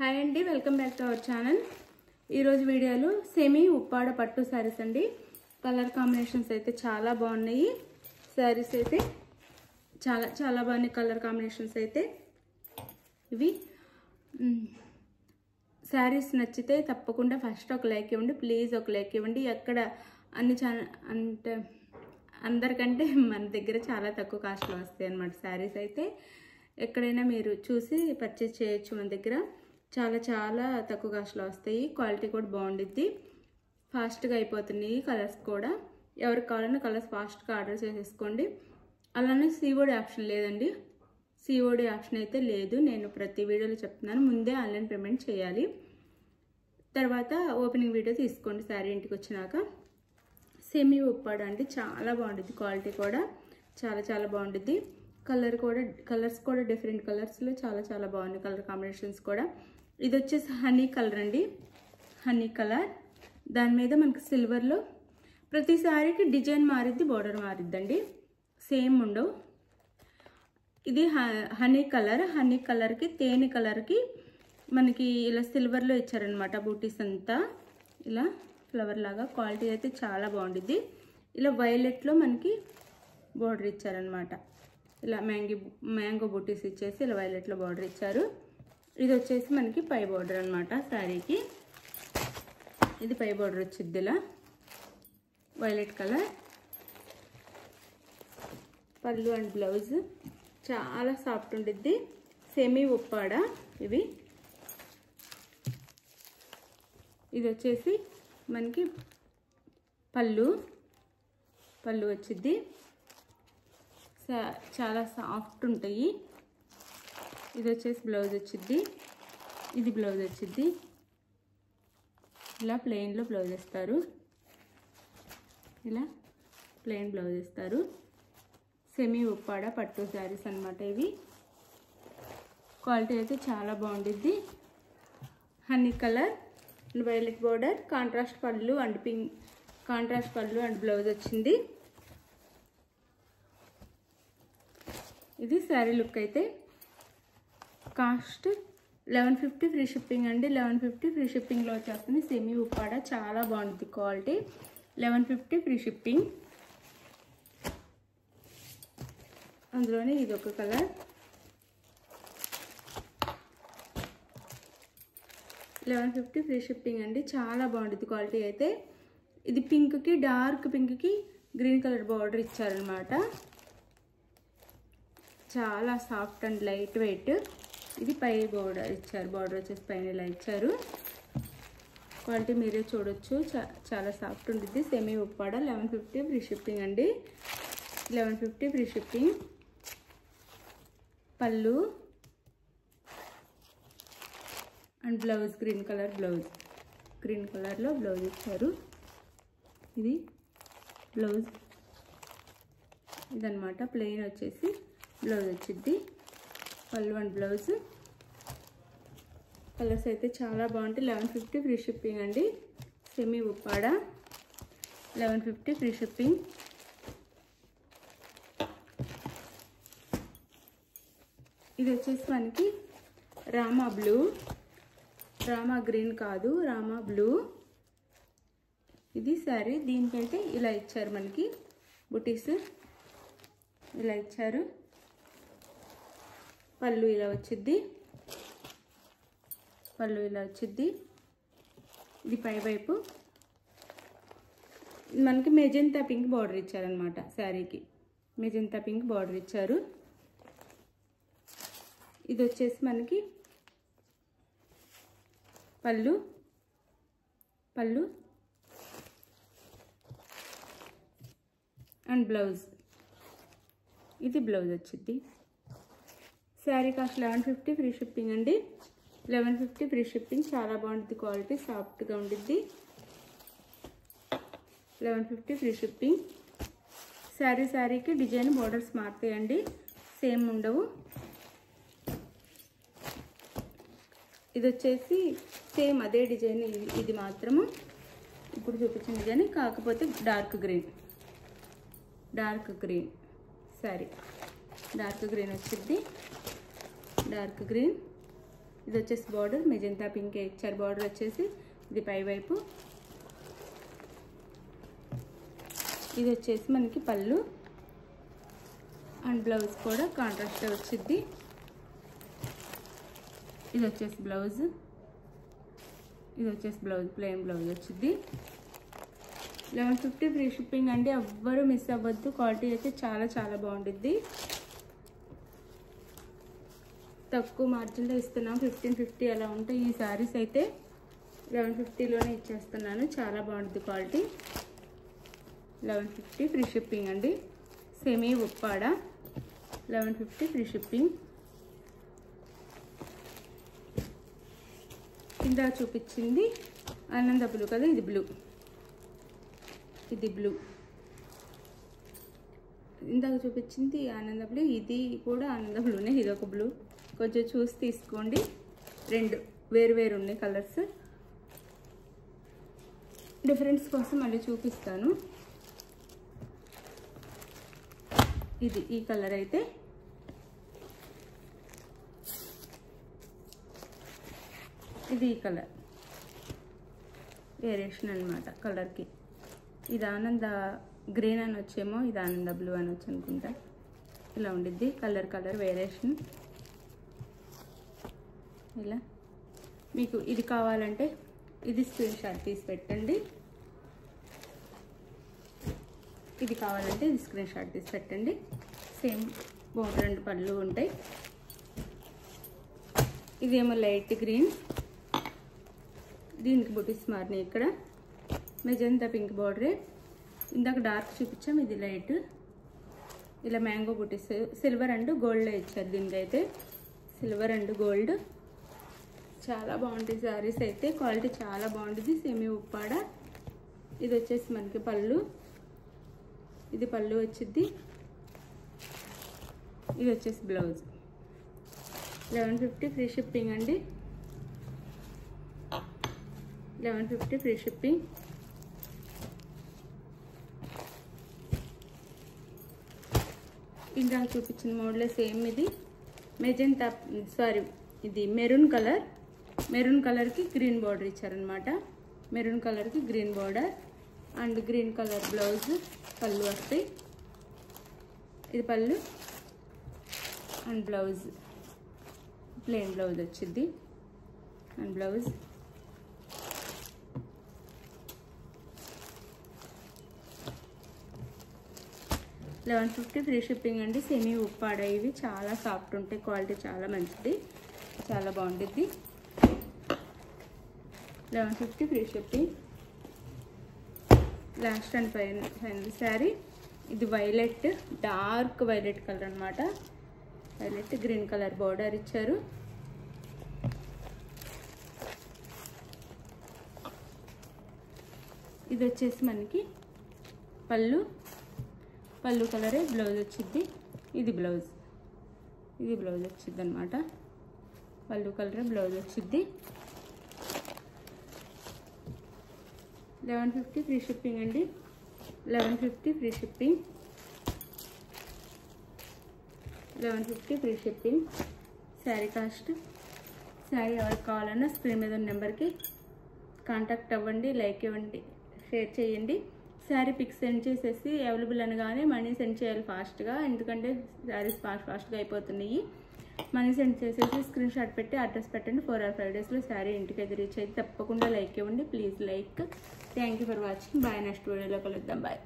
Hi అండి, welcome back to our channel. ఈరోజు వీడియోలో సెమీ ఉప్పాడ పట్టు శారీస్ అండి. కలర్ కాంబినేషన్స్ అయితే చాలా బాగున్నాయి. శారీస్ అయితే చాలా బాగున్నాయి. కలర్ కాంబినేషన్స్ అయితే ఇవి. శారీస్ నచ్చితే తప్పకుండా ఫస్ట్ ఒక లైక్ ఇవ్వండి, ప్లీజ్ ఒక లైక్ ఇవ్వండి. ఎక్కడ అన్ని అంటే అందరికంటే మన దగ్గర చాలా తక్కువ కాస్ట్లో వస్తాయి అన్నమాట శారీస్ అయితే. ఎక్కడైనా మీరు చూసి పర్చేస్ చేయొచ్చు. మన దగ్గర చాలా తక్కువ కాస్ట్లో వస్తాయి. క్వాలిటీ కూడా బాగుండిద్ది. ఫాస్ట్గా అయిపోతున్నాయి కలర్స్ కూడా. ఎవరికి కావాలన్నా కలర్స్ ఫాస్ట్గా ఆర్డర్ చేసేసుకోండి. అలానే సిఓడి ఆప్షన్ లేదండి. సిఓడి ఆప్షన్ అయితే లేదు. నేను ప్రతి వీడియోలో చెప్తున్నాను, ముందే ఆన్లైన్ పేమెంట్ చేయాలి, తర్వాత ఓపెనింగ్ వీడియో తీసుకోండి శారీ ఇంటికి వచ్చినాక. సెమీ ఉప్పాడ అండి, చాలా బాగుంటుంది. క్వాలిటీ కూడా చాలా బాగుంటుంది. కలర్స్ కూడా డిఫరెంట్ కలర్స్లో చాలా బాగున్నాయి. కలర్ కాంబినేషన్స్ కూడా. ఇది వచ్చేసి హనీ కలర్ అండి, హనీ కలర్. దాని మీద మనకి సిల్వర్లో ప్రతి శారీకి డిజైన్ మారిద్ది, బోర్డర్ మారిద్దండి, సేమ్ ఉండవు. ఇది హనీ కలర్. హనీ కలర్కి తేనె కలర్కి మనకి ఇలా సిల్వర్లో ఇచ్చారనమాట బూటీస్ అంతా. ఇలా ఫ్లవర్ లాగా. క్వాలిటీ అయితే చాలా బాగుంటుంది. ఇలా వైలెట్లో మనకి బోర్డర్ ఇచ్చారనమాట. ఇలా మ్యాంగో బూటీస్ ఇచ్చేసి ఇలా వైలెట్లో బార్డర్ ఇచ్చారు. ఇది వచ్చేసి మనకి పై బార్డర్ అనమాట శారీకి. ఇది పై బార్డర్ వచ్చింది ఇలా వైలెట్ కలర్. పళ్ళు అండ్ బ్లౌజ్ చాలా సాఫ్ట్ ఉండిద్ది. సెమీ ఉప్పాడ ఇవి. ఇది వచ్చేసి మనకి పళ్ళు వచ్చింది. చాలా సాఫ్ట్ ఉంటాయి. ఇది వచ్చేసి బ్లౌజ్ వచ్చింది. ఇది బ్లౌజ్ వచ్చింది. ఇలా ప్లెయిన్లో బ్లౌజ్ ఇస్తారు. ఇలా ప్లెయిన్ బ్లౌజ్ ఇస్తారు. సెమీ ఉప్పాడ పట్టు శారీస్ అనమాట ఇవి. క్వాలిటీ అయితే చాలా బాగుంటుంది. Honey colour, violet border, contrast పళ్ళు అండ్ కాంట్రాస్ట్ పళ్ళు అండ్ బ్లౌజ్ వచ్చింది. ఇది శారీ లుక్ అయితే. కాస్ట్ 1150 ఫ్రీ షిప్పింగ్ అండి. 1150 ఫ్రీ షిప్పింగ్లో వచ్చేస్తుంది. సెమీ ఉప్పాడ చాలా బాగుంటుంది క్వాలిటీ. 1150 free shipping. అందులోనే ఇది ఒక కలర్. 1150 ఫ్రీ షిప్పింగ్ అండి. చాలా బాగుంటుంది క్వాలిటీ అయితే. ఇది పింక్కి, డార్క్ పింక్కి గ్రీన్ కలర్ బార్డర్ ఇచ్చారనమాట. చాలా సాఫ్ట్ అండ్ లైట్ వెయిట్. ఇది పై బోర్డర్ ఇచ్చారు. బార్డర్ వచ్చేసి పైన ఇలా ఇచ్చారు. క్వాలిటీ మీరే చూడొచ్చు. చాలా సాఫ్ట్ ఉంటుంది. సెమీ ఉప్పాడ 1150 ఫ్రీ షిప్పింగ్ అండి. 1150 ఫ్రీ షిప్పింగ్. పళ్ళు and blouse green colour blouse. Green కలర్లో బ్లౌజ్ ఇచ్చారు. ఇది బ్లౌజ్. ఇదన్నమాట. ప్లెయిన్ వచ్చేసి బ్లౌజ్ వచ్చింది. పళ్ళు అండ్ బ్లౌజ్. కలర్స్ అయితే చాలా బాగుంటాయి. 1150 ఫ్రీ షిప్పింగ్ అండి. Semi Uppada 1150 free shipping. ఇది వచ్చేసి మనకి రామా బ్లూ, రామా గ్రీన్ కాదు, రామా బ్లూ. ఇది శారీ. దీనికైతే ఇలా ఇచ్చారు మనకి బుటీస్. ఇలా ఇచ్చారు. పళ్ళు ఇలా వచ్చిద్ది. పళ్ళు ఇలా వచ్చిద్ది. ఇది పై వైపు మనకి మెజెంతా పింక్ బార్డర్ ఇచ్చారనమాట శారీకి. మెజెంతా పింక్ బార్డర్ ఇచ్చారు. ఇది వచ్చేసి మనకి పళ్ళు అండ్ బ్లౌజ్. ఇది బ్లౌజ్ వచ్చింది. శారీ కాస్ట్ 1150 ఫ్రీ షిప్పింగ్ అండి. 1150 ఫ్రీ షిప్పింగ్. చాలా బాగుంటుంది క్వాలిటీ, సాఫ్ట్గా ఉండిద్ది. 1150 ఫ్రీ షిప్పింగ్. శారీకి డిజైన్ బోర్డర్స్ మారుతాయండి, సేమ్ ఉండవు. ఇది వచ్చేసి సేమ్ అదే డిజైన్. ఇది మాత్రము ఇప్పుడు చూపించిన డిజైన్, కాకపోతే dark green sari. Dark green వచ్చింది. డార్క్ గ్రీన్ ఇది వచ్చేసి బార్డర్ మెజంతా పింక్ ఇచ్చారు. బార్డర్ వచ్చేసి ఇది పై వైపు. ఇది వచ్చేసి మనకి పళ్ళు అండ్ బ్లౌజ్ కూడా కాంట్రాస్ట్ వచ్చింది. ఇది వచ్చేసి బ్లౌజ్. ఇది వచ్చేసి బ్లౌజ్ ప్లెయిన్ బ్లౌజ్ వచ్చింది. 1150 ఫ్రీ షిప్పింగ్ అండి. ఎవ్వరూ మిస్ అవ్వద్దు. క్వాలిటీ అయితే చాలా చాలా బాగుంటుంది. తక్కువ మార్జిన్లో ఇస్తున్నాం. 1550 అలా ఉంటాయి. ఈ శారీస్ అయితే 1150లోనే ఇచ్చేస్తున్నాను. చాలా బాగుంటుంది క్వాలిటీ. 1150 ఫ్రీ షిప్పింగ్ అండి. Semi Uppada 1150 free shipping. ఇందా చూపించింది ఆనంద బ్లూ కదా, ఇది బ్లూ. ఇది బ్లూ. ఇందాక చూపించింది ఆనంద బ్లూ, ఇది కూడా ఆనంద బ్లూనే. ఇది ఒక బ్లూ. కొంచెం చూసి తీసుకోండి. రెండు వేరు వేరు ఉన్నాయి కలర్స్. డిఫరెన్స్ కోసం మళ్ళీ చూపిస్తాను. ఇది ఈ కలర్ అయితే ఇది ఈ కలర్ వేరియేషన్ అనమాట కలర్కి. ఇది ఆనంద గ్రీన్ అని వచ్చేమో, ఇది ఆనంద బ్లూ అని వచ్చి అనుకుంటా. ఇలా ఉండిద్ది కలర్ వేరియేషన్. ఇలా మీకు ఇది కావాలంటే ఇది స్క్రీన్ షాట్ తీసి పెట్టండి. ఇది కావాలంటే ఇది స్క్రీన్ షాట్ తీసి పెట్టండి. సేమ్ బోర్డర్ రెండు పళ్ళు ఉంటాయి. ఇదేమో లైట్ గ్రీన్, దీనికి బుటీస్ మారినాయి. ఇక్కడ మెజంతా పింక్ బార్డరే. ఇందాక డార్క్ చూపించాం, ఇది లైట్. ఇలా మ్యాంగో బుటీస్ సిల్వర్ అండ్ గోల్డ్లో ఇచ్చారు. దీనికైతే సిల్వర్ అండ్ గోల్డ్. చాలా బాగుంటుంది శారీస్ అయితే. క్వాలిటీ చాలా బాగుంటుంది. సెమీ ఉప్పాడ. ఇది వచ్చేసి మనకి పళ్ళు. ఇది పళ్ళు వచ్చింది. ఇది వచ్చేసి బ్లౌజ్. 1150 ఫ్రీ షిప్పింగ్ అండి. 1150 ఫ్రీ షిప్పింగ్. ఇందాక చూపించిన మోడలే సేమ్. ఇది మెజెంతా ఇది మెరూన్ కలర్. మెరూన్ కలర్కి గ్రీన్ బార్డర్ ఇచ్చారనమాట. మెరూన్ కలర్కి green border and green colour blouse. పళ్ళు వస్తాయి. ఇది పళ్ళు అండ్ బ్లౌజ్ ప్లెయిన్ బ్లౌజ్ వచ్చింది అండ్ బ్లౌజ్. $1150 ఫ్రీ షిప్పింగ్ అండి. సెమీ ఉప్పాడ. ఇవి చాలా సాఫ్ట్ ఉంటాయి. క్వాలిటీ చాలా మంచిది. చాలా బాగుంటుంది. 1150 free shipping. Last and final sari. ఇది వైలెట్, డార్క్ వైలెట్ కలర్ అనమాట. వైలెట్ గ్రీన్ కలర్ బార్డర్ ఇచ్చారు. ఇది వచ్చేసి మనకి పళ్ళు కలరే. బ్లౌజ్ వచ్చింది. ఇది బ్లౌజ్ వచ్చింది అనమాట. పళ్ళు కలరే బ్లౌజ్ వచ్చింది. 1150 ఫ్రీ షిప్పింగ్ అండి. 1150 free shipping. 1150 free shipping. Sari cost. Sari ఎవరికి కావాలన్నా స్క్రీన్ మీద ఉన్న నెంబర్కి కాంటాక్ట్ అవ్వండి. లైక్ ఇవ్వండి, షేర్ చేయండి. శారీ పిక్స్ సెండ్ చేసేసి అవైలబుల్ అనగానే మనీ సెండ్ చేయాలి ఫాస్ట్గా. ఎందుకంటే శారీస్ ఫాస్ట్గా అయిపోతున్నాయి. మనీ సెండ్ చేసేసి స్క్రీన్ షాట్ పెట్టి అడ్రస్ పెట్టండి. 4 or 5 డేస్లో శారీ ఇంటికి రీచ్ అయితే తప్పకుండా లైక్ ఇవ్వండి. Please like. Thank you for watching. Bye. Next వీడియోలో కలుద్దాం. బాయ్.